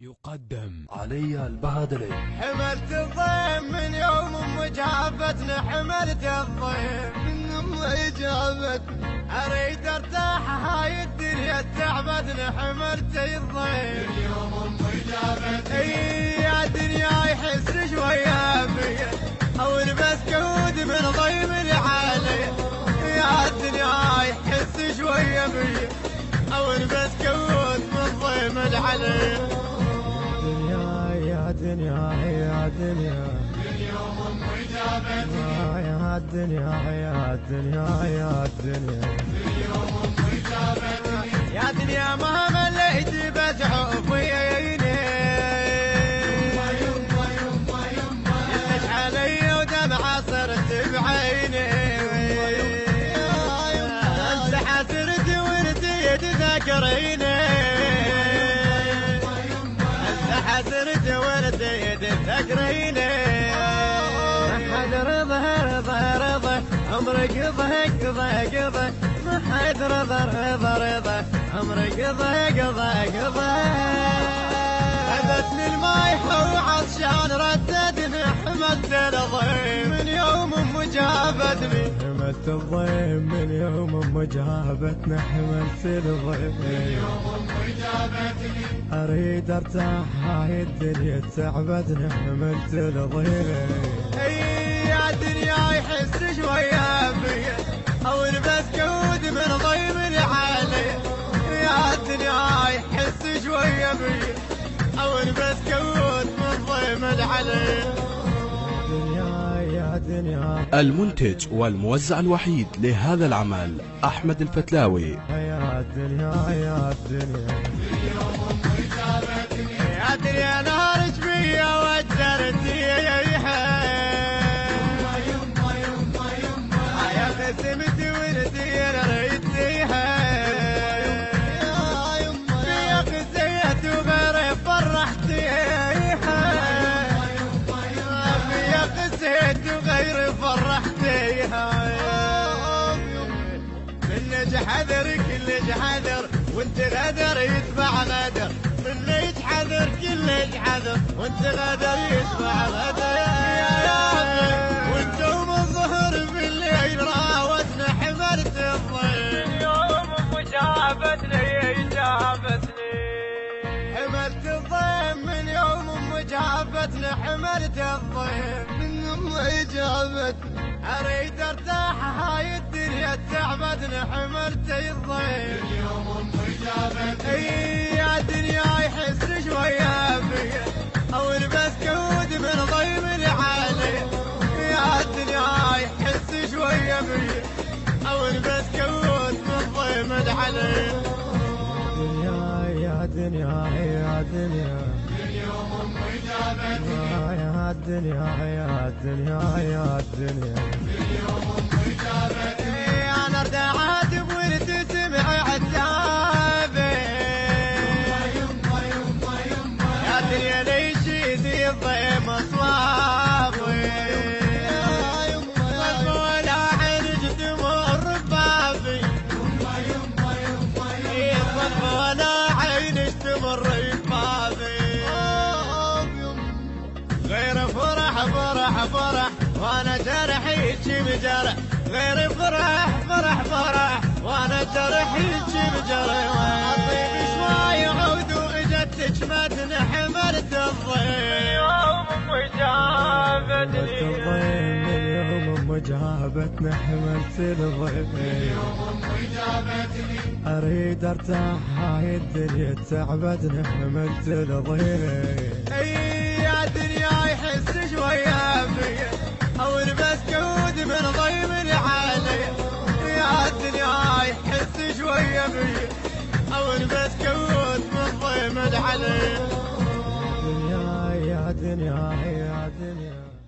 يقدم علي البهادلي. حملت الضيم من يوم أم جابتنا، حملت الضيم من أم جابتنا، أريد ارتاح هاي الدنيا تعبتنا. حملت الضيم من يوم أم جابتنا، يا دنيا يحس شوية بيا أو البس كود من ضيم العالي. يا دنيا يحس شوية بيا أو البس كود من ضيم العالي. يا دنيا يا دنيا اليوم أم جابتني، يا دنيا يا دنيا يا دنيا اليوم أم جابتني، يا دنيا ما مليت بزعوف عيني. يما يما يما يلش علي ودمعة صرت بعيني. امسح سرت ورديت ذاكريني، حسرت ورديت تكريني. ما حد رضى رضى رضى عمرك قضى قضى قضى، ما حد رضى رضى رضى عمرك قضى قضى قضى. هبتني المايح وعطشان رددني، حملت الضيم من يوم ام جابتني. حملت الضيم من يوم ام جابتنا، حملت الضيم من يوم ام جابتني، اريد ارتاح هاي الدنيا تعبتنا. حملت الضيم يا دنيا يحس شوية بيا او البس كود من ضيم العالي. يا دنيا يحس شوية بيا او البس كود من ضيم العالي. يا دنيا. المنتج والموزع الوحيد لهذا العمل أحمد الفتلاوي. يا دنيا يا دنيا يا دنيا نهارك بيا وجرتي يا قسمتي ولدي ريتيها. يا قسيت وغير فرحتيها، يا قسيت وغير فرحتيها. منك حذر كلش حذر وانت غدر يتبع غدر، منك حذر كلش حذر وانت غدر يتبع غدر. وانتم الظهر بالليل راوتنا، حملت الضيم يوم ام جابتني جابتني. حملت الضيم من يوم ام جابتنا، حملت الضيم من ام جابتنا، اريد ارتاح هاي الدنيا تعبتنا. حملت الضيم اليوم ام جابتني، يا دنيا يحس شوية بيا او البس كود من ضيم العالي. يا دنيا يحس شوية بيا او البس كود من ضيم العالي. يا دنيا يا دنيا اليوم ام جابتني، يا دنيا يا دنيا يا دنيا اليوم ام جابتني. انا ارتاحت بولد سمع عتابي. يا دنيا ليش ذي الضيم اصوابي، صف ولا عرج تمر ببابي، صف ولا عينش تمر ببابي. غير فرح فرح فرح وانا جرحي مجرح، غير فرح فرح فرح وانا جرحي مجرح. اطيب شوي عود واجتك مدن، حملت الضيم يوم ام جابتني. من يوم ام جابتنا، حملت الضيم يوم ام جابتني، اريد ارتاح هاي الدنيا تعبتنا. حملت الضيم يا دنيا يحس شوية بيا او البس كود من ضيم العالي. يا دنيا يحس شوية بيا او البس كود من ضيم العالي. يا دنيا